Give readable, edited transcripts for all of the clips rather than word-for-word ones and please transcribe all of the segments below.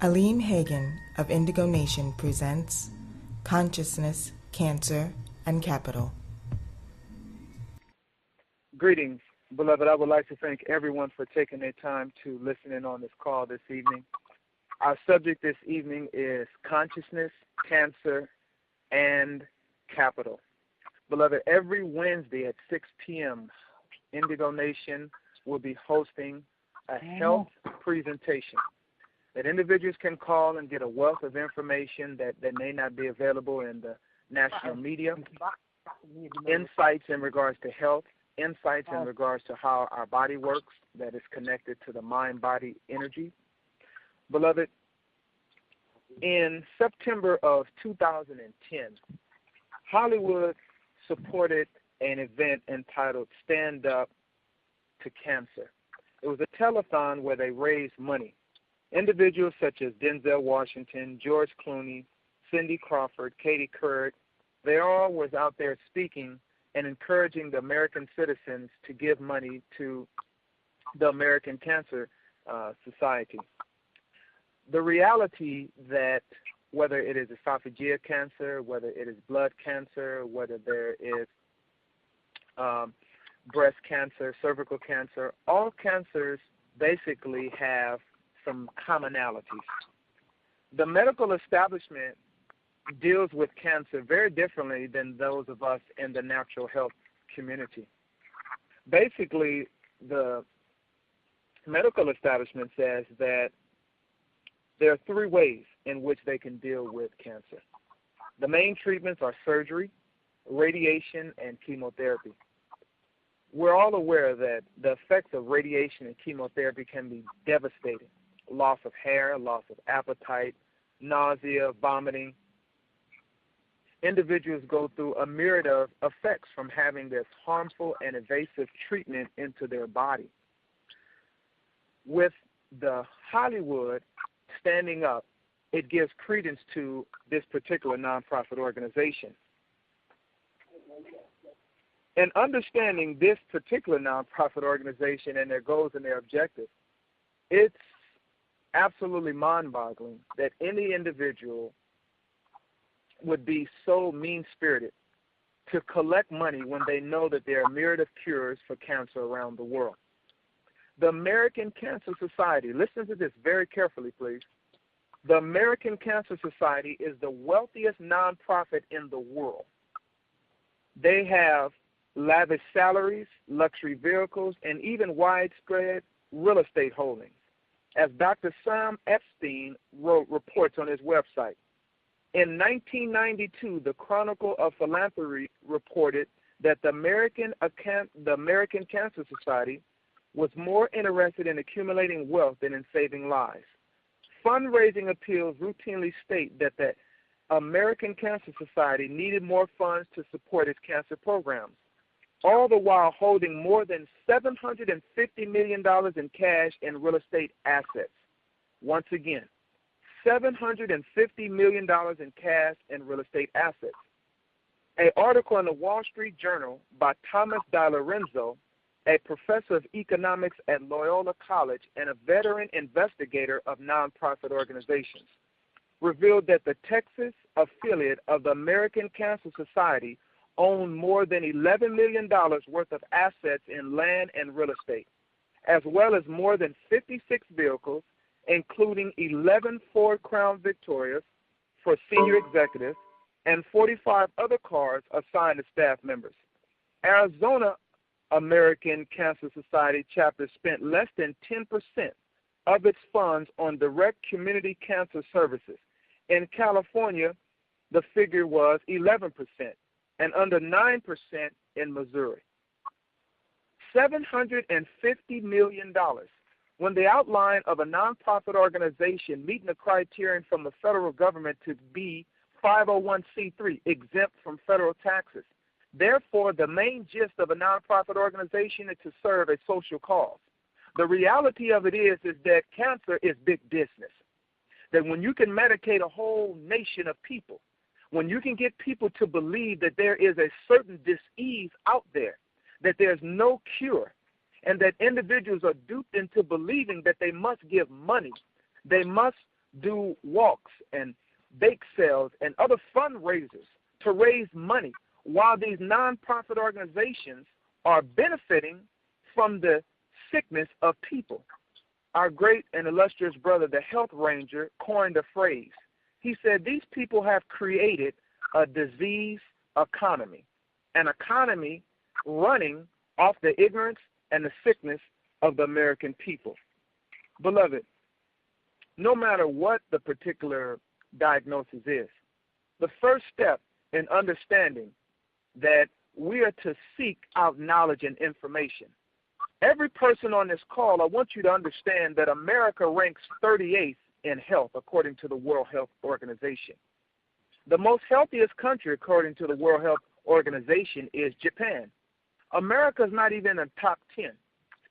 Alim Hagan of Indigo Nation presents Consciousness, Cancer, and Capital. Greetings, beloved. I would like to thank everyone for taking their time to listen in on this call this evening. Our subject this evening is consciousness, cancer, and capital. Beloved, every Wednesday at 6 p.m., Indigo Nation will be hosting a health presentation that individuals can call and get a wealth of information that may not be available in the national media, insights in regards to health, insights in regards to how our body works that is connected to the mind-body energy. Beloved, in September of 2010, Hollywood supported an event entitled Stand Up to Cancer. It was a telethon where they raised money. Individuals such as Denzel Washington, George Clooney, Cindy Crawford, Katie Couric, they all was out there speaking and encouraging the American citizens to give money to the American Cancer Society. The reality that whether it is esophageal cancer, whether it is blood cancer, whether there is breast cancer, cervical cancer, all cancers basically have some commonalities. The medical establishment deals with cancer very differently than those of us in the natural health community. Basically, the medical establishment says that there are three ways in which they can deal with cancer. The main treatments are surgery, radiation, and chemotherapy. We're all aware that the effects of radiation and chemotherapy can be devastating. Loss of hair, loss of appetite, nausea, vomiting. Individuals go through a myriad of effects from having this harmful and invasive treatment into their body. With the Hollywood standing up, it gives credence to this particular nonprofit organization. In understanding this particular nonprofit organization and their goals and their objectives, it's absolutely mind-boggling that any individual would be so mean-spirited to collect money when they know that there are a myriad of cures for cancer around the world. The American Cancer Society, listen to this very carefully, please. The American Cancer Society is the wealthiest nonprofit in the world. They have lavish salaries, luxury vehicles, and even widespread real estate holdings. As Dr. Sam Epstein reports on his website, in 1992, the Chronicle of Philanthropy reported that the American Cancer Society was more interested in accumulating wealth than in saving lives. Fundraising appeals routinely state that the American Cancer Society needed more funds to support its cancer programs, all the while holding more than $750 million in cash and real estate assets. Once again, $750 million in cash and real estate assets. An article in the Wall Street Journal by Thomas DiLorenzo, a professor of economics at Loyola College and a veteran investigator of nonprofit organizations, revealed that the Texas affiliate of the American Cancer Society owned more than $11 million worth of assets in land and real estate, as well as more than 56 vehicles, including 11 Ford Crown Victorias for senior executives and 45 other cars assigned to staff members. Arizona American Cancer Society chapter spent less than 10% of its funds on direct community cancer services. In California, the figure was 11%, and under 9% in Missouri. $750 million. When the outline of a nonprofit organization meeting the criterion from the federal government to be 501c3, exempt from federal taxes. Therefore, the main gist of a nonprofit organization is to serve a social cause. The reality of it is that cancer is big business. That when you can medicate a whole nation of people, when you can get people to believe that there is a certain disease out there, that there's no cure, and that individuals are duped into believing that they must give money, they must do walks and bake sales and other fundraisers to raise money, while these nonprofit organizations are benefiting from the sickness of people. Our great and illustrious brother, the health ranger, coined a phrase. He said, these people have created a disease economy, an economy running off the ignorance and the sickness of the American people. Beloved, no matter what the particular diagnosis is, the first step in understanding that we are to seek out knowledge and information. Every person on this call, I want you to understand that America ranks 38th in health according to the World Health Organization. The most healthiest country according to the World Health Organization is Japan. America is not even in the top 10.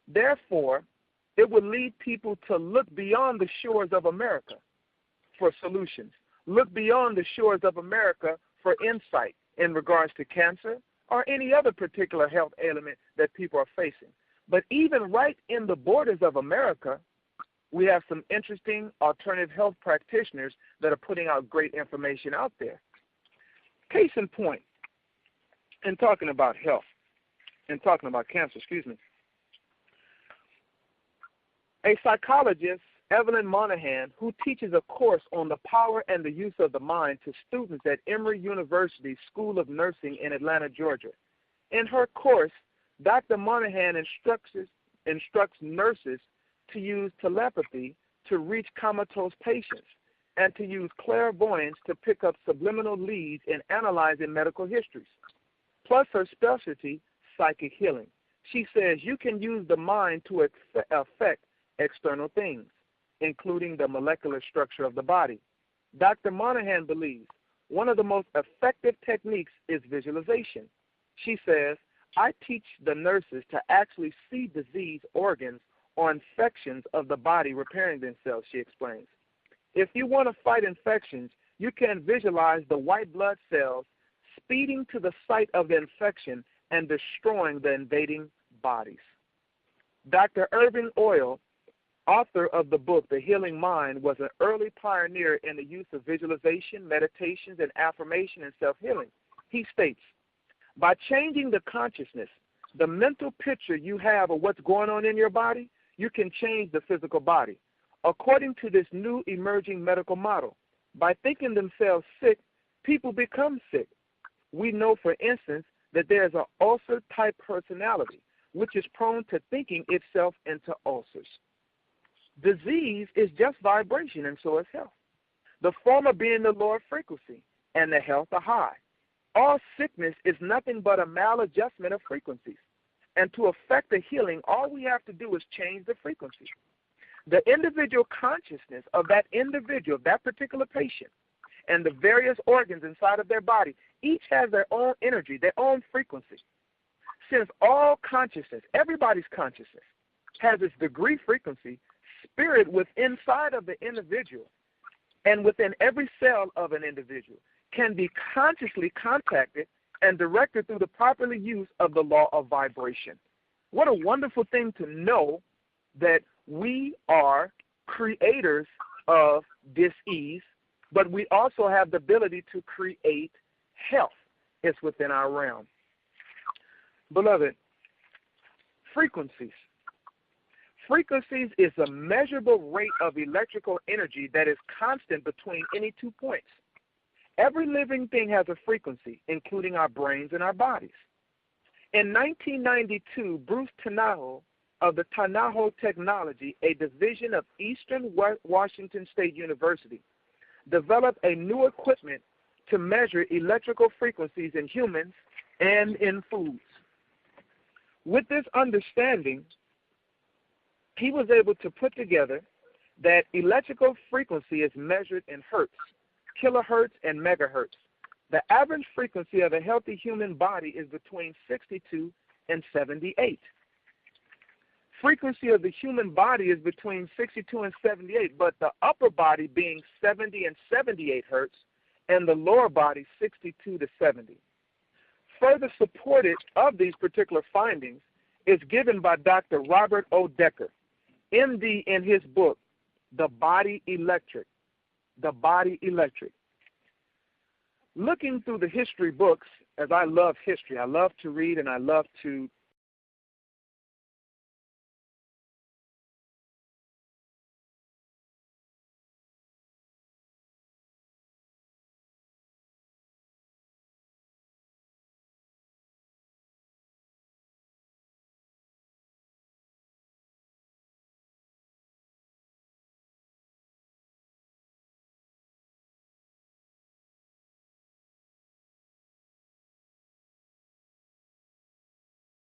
Therefore, it would lead people to look beyond the shores of America for solutions. Look beyond the shores of America for insight in regards to cancer or any other particular health ailment that people are facing. But even right in the borders of America, we have some interesting alternative health practitioners that are putting out great information out there. Case in point, in talking about health, in talking about cancer, a psychologist, Evelyn Monahan, who teaches a course on the power and the use of the mind to students at Emory University School of Nursing in Atlanta, Georgia. In her course, Dr. Monahan instructs nurses to use telepathy to reach comatose patients and to use clairvoyance to pick up subliminal leads in analyzing medical histories, plus her specialty, psychic healing. She says you can use the mind to affect external things, including the molecular structure of the body. Dr. Monahan believes one of the most effective techniques is visualization. She says, I teach the nurses to actually see disease organs or infections of the body repairing themselves, she explains. If you want to fight infections, you can visualize the white blood cells speeding to the site of the infection and destroying the invading bodies. Dr. Irving Oyl, author of the book, The Healing Mind, was an early pioneer in the use of visualization, meditations, and affirmation and self-healing. He states, by changing the consciousness, the mental picture you have of what's going on in your body, you can change the physical body. According to this new emerging medical model, by thinking themselves sick, people become sick. We know, for instance, that there's an ulcer-type personality, which is prone to thinking itself into ulcers. Disease is just vibration, and so is health. The former being the lower frequency, and the health the high. All sickness is nothing but a maladjustment of frequencies. And to affect the healing, all we have to do is change the frequency. The individual consciousness of that individual, that particular patient, and the various organs inside of their body, each has their own energy, their own frequency. Since all consciousness, everybody's consciousness, has its degree frequency, spirit within inside of the individual and within every cell of an individual can be consciously contacted and directed through the proper use of the law of vibration. What a wonderful thing to know that we are creators of dis-ease, but we also have the ability to create health. It's within our realm. Beloved, frequencies. Frequencies is a measurable rate of electrical energy that is constant between any 2 points. Every living thing has a frequency, including our brains and our bodies. In 1992, Bruce Tanaho of the Tanaho Technology, a division of Eastern Washington State University, developed a new equipment to measure electrical frequencies in humans and in foods. With this understanding, he was able to put together that electrical frequency is measured in hertz, kilohertz, and megahertz. The average frequency of a healthy human body is between 62 and 78. Frequency of the human body is between 62 and 78, but the upper body being 70 and 78 hertz, and the lower body 62 to 70. Further supported of these particular findings is given by Dr. Robert O. Decker, MD, in his book, The Body Electric, the body electric. Looking through the history books, as I love history, I love to read and I love to